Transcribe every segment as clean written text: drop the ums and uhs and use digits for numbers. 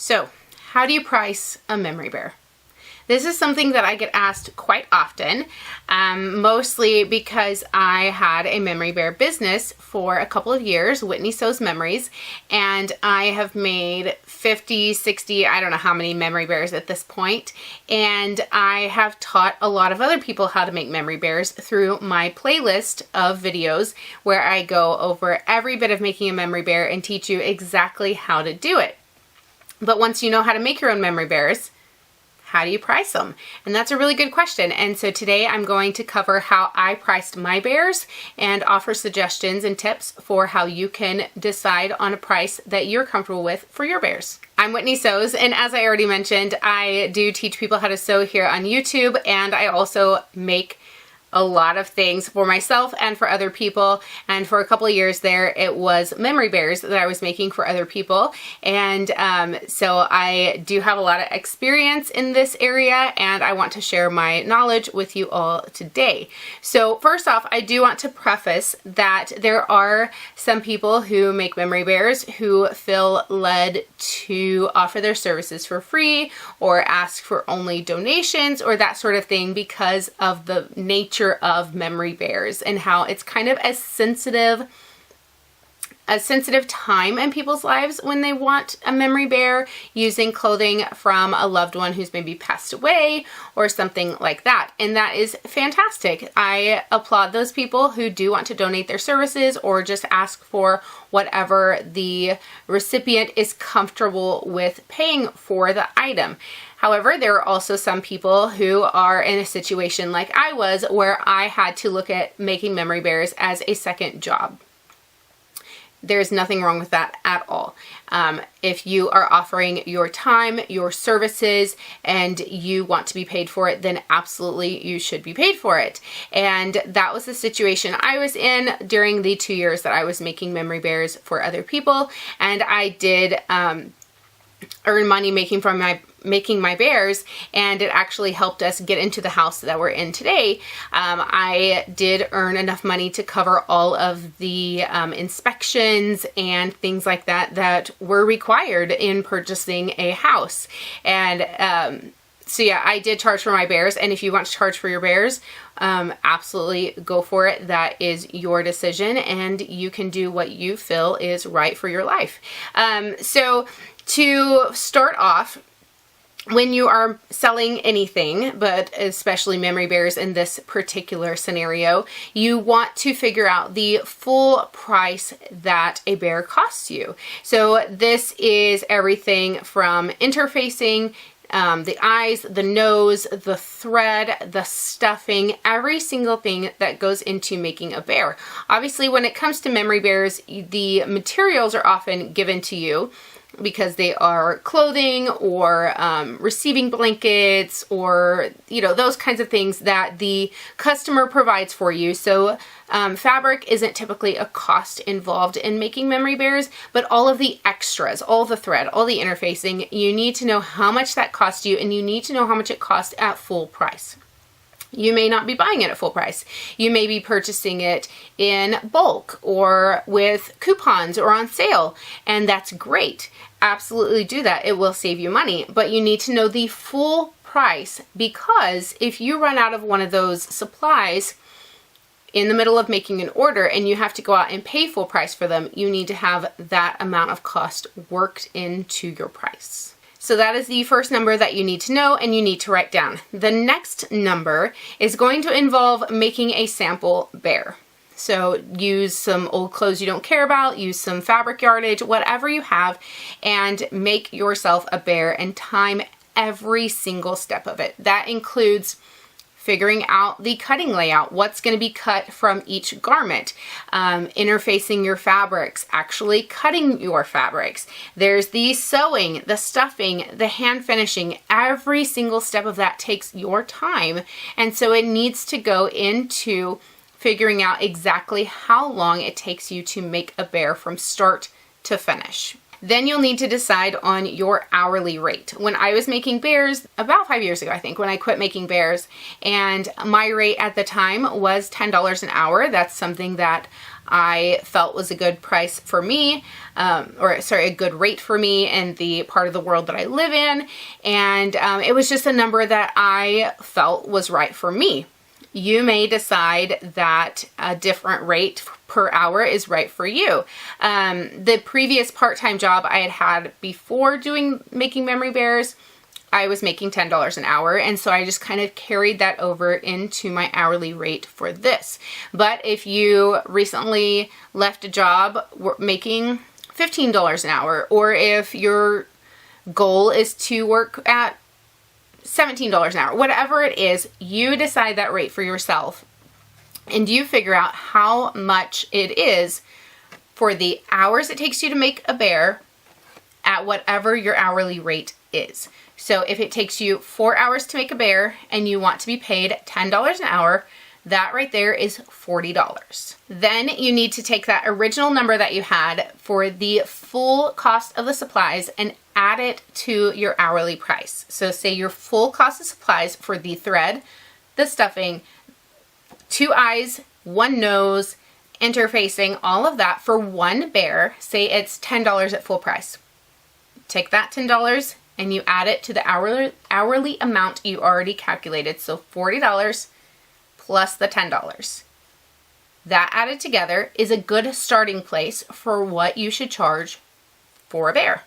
So, how do you price a memory bear? This is something that I get asked quite often, mostly because I had a memory bear business for a couple of years, Whitney Sews Memories, and I have made 50, 60, I don't know how many memory bears at this point, and I have taught a lot of other people how to make memory bears through my playlist of videos where I go over every bit of making a memory bear and teach you exactly how to do it. But once you know how to make your own memory bears, how do you price them? And that's a really good question. And so today I'm going to cover how I priced my bears and offer suggestions and tips for how you can decide on a price that you're comfortable with for your bears. I'm Whitney Sews, and as I already mentioned, I do teach people how to sew here on YouTube, and I also make a lot of things for myself and for other people. And for a couple of years there, it was memory bears that I was making for other people. And so I do have a lot of experience in this area, and I want to share my knowledge with you all today. So first off, I do want to preface that there are some people who make memory bears who feel led to offer their services for free or ask for only donations or that sort of thing because of the nature of memory bears and how it's kind of a sensitive time in people's lives when they want a memory bear using clothing from a loved one who's maybe passed away or something like that. And that is fantastic. I applaud those people who do want to donate their services or just ask for whatever the recipient is comfortable with paying for the item. However, there are also some people who are in a situation like I was where I had to look at making memory bears as a second job. There's nothing wrong with that at all. If you are offering your time, your services, and you want to be paid for it, then absolutely you should be paid for it. And that was the situation I was in during the 2 years that I was making memory bears for other people. And I did earn money making my bears, and it actually helped us get into the house that we're in today. I did earn enough money to cover all of the inspections and things like that that were required in purchasing a house. And so yeah, I did charge for my bears, and if you want to charge for your bears, absolutely go for it. That is your decision, and you can do what you feel is right for your life. So to start off, when you are selling anything, but especially memory bears in this particular scenario, you want to figure out the full price that a bear costs you. So this is everything from interfacing, the eyes, the nose, the thread, the stuffing, every single thing that goes into making a bear. Obviously, when it comes to memory bears, the materials are often given to you because they are clothing or receiving blankets or, you know, those kinds of things that the customer provides for you. So fabric isn't typically a cost involved in making memory bears, but all of the extras, all the thread, all the interfacing, you need to know how much that costs you, and you need to know how much it costs at full price. You may not be buying it at full price. You may be purchasing it in bulk or with coupons or on sale, and that's great. Absolutely do that. It will save you money, but you need to know the full price, because if you run out of one of those supplies in the middle of making an order and you have to go out and pay full price for them, you need to have that amount of cost worked into your price. So that is the first number that you need to know and you need to write down. The next number is going to involve making a sample bear. So use some old clothes you don't care about, use some fabric yardage, whatever you have, and make yourself a bear and time every single step of it. That includes figuring out the cutting layout, what's going to be cut from each garment, interfacing your fabrics, actually cutting your fabrics. There's the sewing, the stuffing, the hand finishing. Every single step of that takes your time, and so it needs to go into figuring out exactly how long it takes you to make a bear from start to finish. Then you'll need to decide on your hourly rate. When I was making bears, about 5 years ago, I think, when I quit making bears, and my rate at the time was $10 an hour. That's something that I felt was a good price for me, a good rate for me in the part of the world that I live in. And it was just a number that I felt was right for me. You may decide that a different rate per hour is right for you. The previous part-time job I had before making memory bears, I was making $10 an hour, and so I just kind of carried that over into my hourly rate for this. But if you recently left a job making $15 an hour, or if your goal is to work at $17 an hour, whatever it is, you decide that rate for yourself, and you figure out how much it is for the hours it takes you to make a bear at whatever your hourly rate is. So if it takes you 4 hours to make a bear and you want to be paid $10 an hour, that right there is $40. Then you need to take that original number that you had for the full cost of the supplies and add it to your hourly price. So say your full cost of supplies for the thread, the stuffing, 2 eyes, 1 nose, interfacing, all of that for one bear, say it's $10 at full price. Take that $10 and you add it to the hourly amount you already calculated. So $40 plus the $10. That added together is a good starting place for what you should charge for a bear.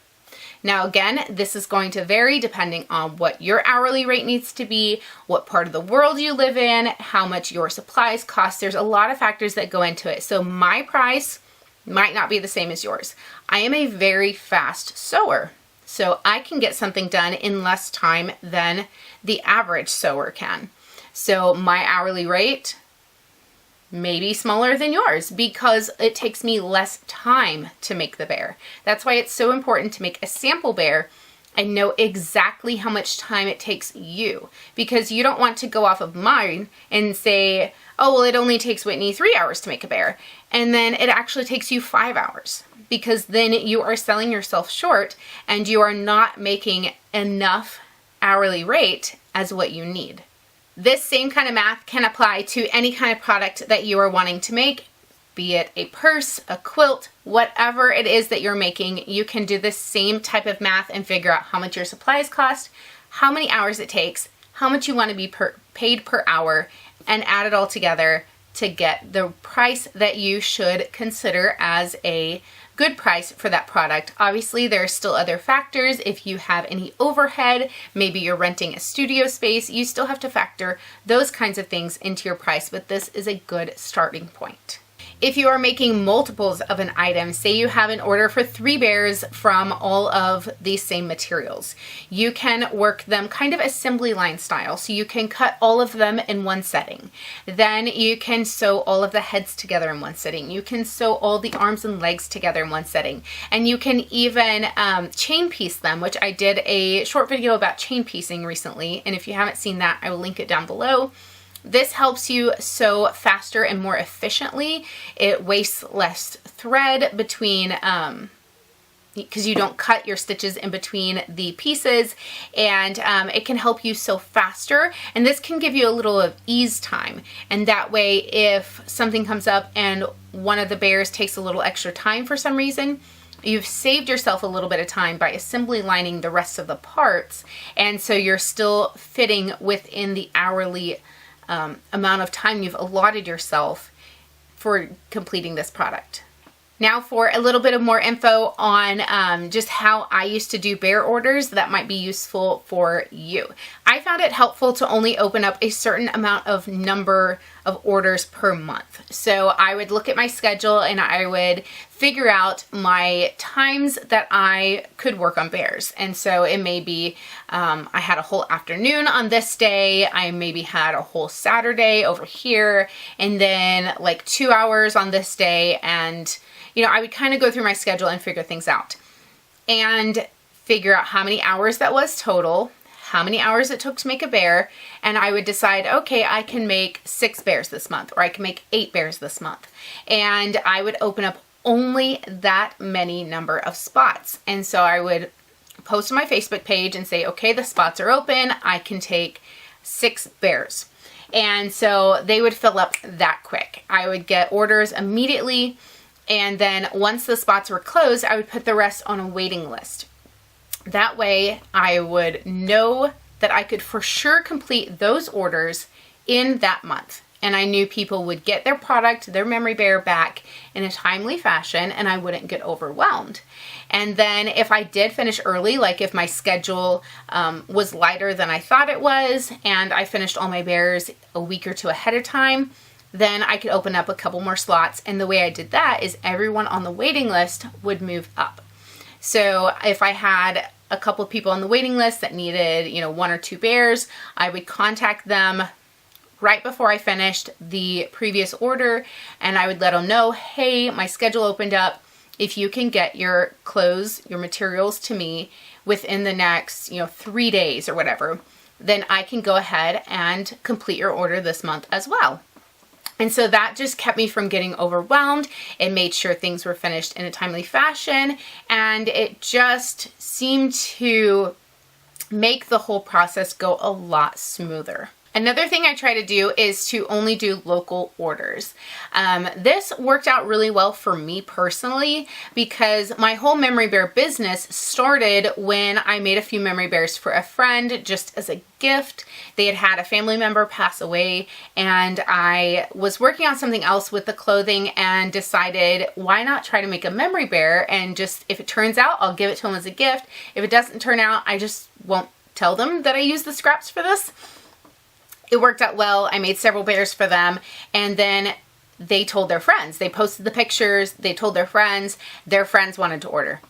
Now again, this is going to vary depending on what your hourly rate needs to be, what part of the world you live in, how much your supplies cost. There's a lot of factors that go into it. So my price might not be the same as yours. I am a very fast sewer, so I can get something done in less time than the average sewer can. So my hourly rate may be smaller than yours because it takes me less time to make the bear. That's why it's so important to make a sample bear and know exactly how much time it takes you, because you don't want to go off of mine and say, oh, well, it only takes Whitney 3 hours to make a bear, and then it actually takes you 5 hours, because then you are selling yourself short and you are not making enough hourly rate as what you need. This same kind of math can apply to any kind of product that you are wanting to make, be it a purse, a quilt, whatever it is that you're making. You can do the same type of math and figure out how much your supplies cost, how many hours it takes, how much you want to be paid per hour, and add it all together to get the price that you should consider as a good price for that product. Obviously, there are still other factors. If you have any overhead, maybe you're renting a studio space, you still have to factor those kinds of things into your price, but this is a good starting point. If you are making multiples of an item, say you have an order for 3 bears from all of these same materials, you can work them kind of assembly line style. So you can cut all of them in one setting. Then you can sew all of the heads together in one setting. You can sew all the arms and legs together in one setting. And you can even chain piece them, which I did a short video about chain piecing recently. And if you haven't seen that, I will link it down below. This helps you sew faster and more efficiently. It wastes less thread between, because you don't cut your stitches in between the pieces, and it can help you sew faster, and this can give you a little of ease time. And that way, if something comes up and one of the bears takes a little extra time for some reason, you've saved yourself a little bit of time by assembly lining the rest of the parts, and so you're still fitting within the hourly amount of time you've allotted yourself for completing this product. Now for a little bit of more info on just how I used to do bear orders that might be useful for you. I found it helpful to only open up a certain amount of number of orders per month. So I would look at my schedule and I would figure out my times that I could work on bears. And so it may be I had a whole afternoon on this day, I maybe had a whole Saturday over here, and then like 2 hours on this day, and you know, I would kind of go through my schedule and figure things out and figure out how many hours that was total, how many hours it took to make a bear, and I would decide, okay, I can make 6 bears this month, or I can make 8 bears this month. And I would open up only that many number of spots. And so I would post on my Facebook page and say, okay, the spots are open. I can take 6 bears. And so they would fill up that quick. I would get orders immediately. And then once the spots were closed, I would put the rest on a waiting list. That way I would know that I could for sure complete those orders in that month. And I knew people would get their product, their memory bear back in a timely fashion, and I wouldn't get overwhelmed. And then if I did finish early, like if my schedule was lighter than I thought it was, and I finished all my bears a week or two ahead of time, then I could open up a couple more slots. And the way I did that is everyone on the waiting list would move up. So if I had a couple of people on the waiting list that needed, 1 or 2 bears, I would contact them right before I finished the previous order, and I would let them know, hey, my schedule opened up. If you can get your clothes, your materials to me within the next, 3 days or whatever, then I can go ahead and complete your order this month as well. And so that just kept me from getting overwhelmed. It made sure things were finished in a timely fashion, and it just seemed to make the whole process go a lot smoother. Another thing I try to do is to only do local orders. This worked out really well for me personally because my whole memory bear business started when I made a few memory bears for a friend just as a gift. They had a family member pass away, and I was working on something else with the clothing and decided, why not try to make a memory bear, and just, if it turns out, I'll give it to them as a gift. If it doesn't turn out, I just won't tell them that I used the scraps for this. It worked out well. I made several bears for them, and then they told their friends. They posted the pictures, they told their friends wanted to order.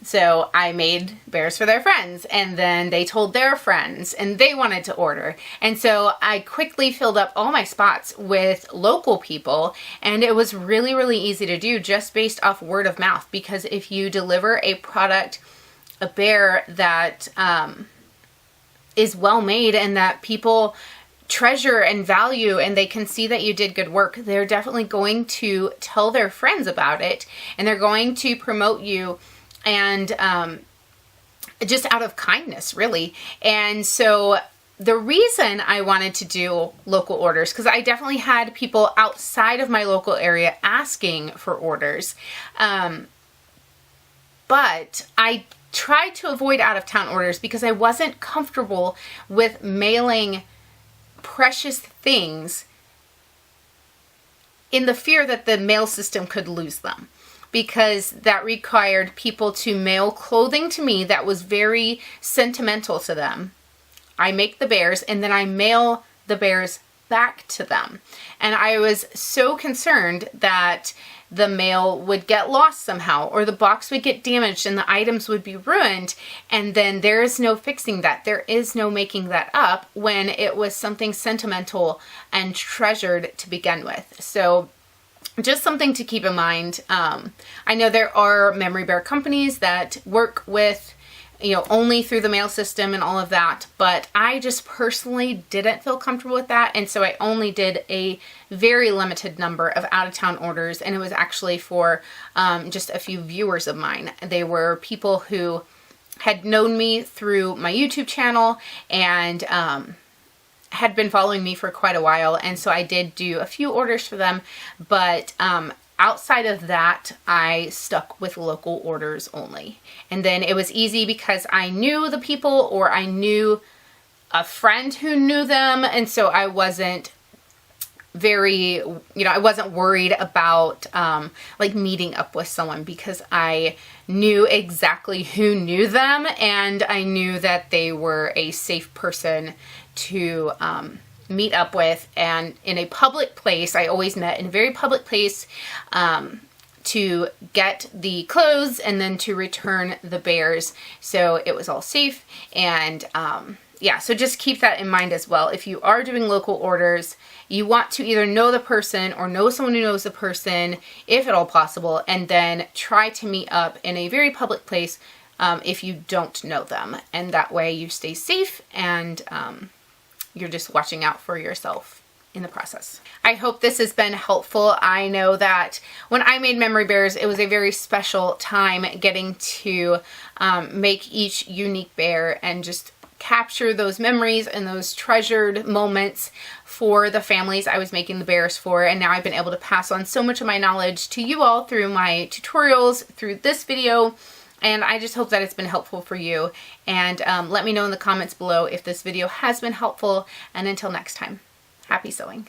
So I made bears for their friends, and then they told their friends, and they wanted to order. And so I quickly filled up all my spots with local people, and it was really, really easy to do just based off word of mouth, because if you deliver a product, a bear that is well made and that people treasure and value, and they can see that you did good work, they're definitely going to tell their friends about it, and they're going to promote you, and just out of kindness, really. And so the reason I wanted to do local orders, because I definitely had people outside of my local area asking for orders, but I tried to avoid out-of-town orders because I wasn't comfortable with mailing precious things in the fear that the mail system could lose them, because that required people to mail clothing to me that was very sentimental to them. I make the bears and then I mail the bears back to them. And I was so concerned that the mail would get lost somehow, or the box would get damaged and the items would be ruined, and then there is no fixing that. There is no making that up when it was something sentimental and treasured to begin with. So just something to keep in mind. I know there are memory bear companies that work with, only through the mail system and all of that, but I just personally didn't feel comfortable with that, and so I only did a very limited number of out-of-town orders, and it was actually for just a few viewers of mine. They were people who had known me through my YouTube channel and had been following me for quite a while, and so I did do a few orders for them, but outside of that, I stuck with local orders only. And then it was easy because I knew the people, or I knew a friend who knew them, and so I wasn't I wasn't worried about like meeting up with someone, because I knew exactly who knew them, and I knew that they were a safe person to meet up with. And in a public place, I always met in a very public place to get the clothes and then to return the bears, so it was all safe. And yeah, so just keep that in mind as well. If you are doing local orders, you want to either know the person or know someone who knows the person, if at all possible, and then try to meet up in a very public place if you don't know them. And that way you stay safe, and you're just watching out for yourself. in the process. I hope this has been helpful. I know that when I made memory bears, it was a very special time getting to make each unique bear and just capture those memories and those treasured moments for the families I was making the bears for. And now I've been able to pass on so much of my knowledge to you all through my tutorials, through this video. And I just hope that it's been helpful for you. And let me know in the comments below if this video has been helpful. And until next time, happy sewing.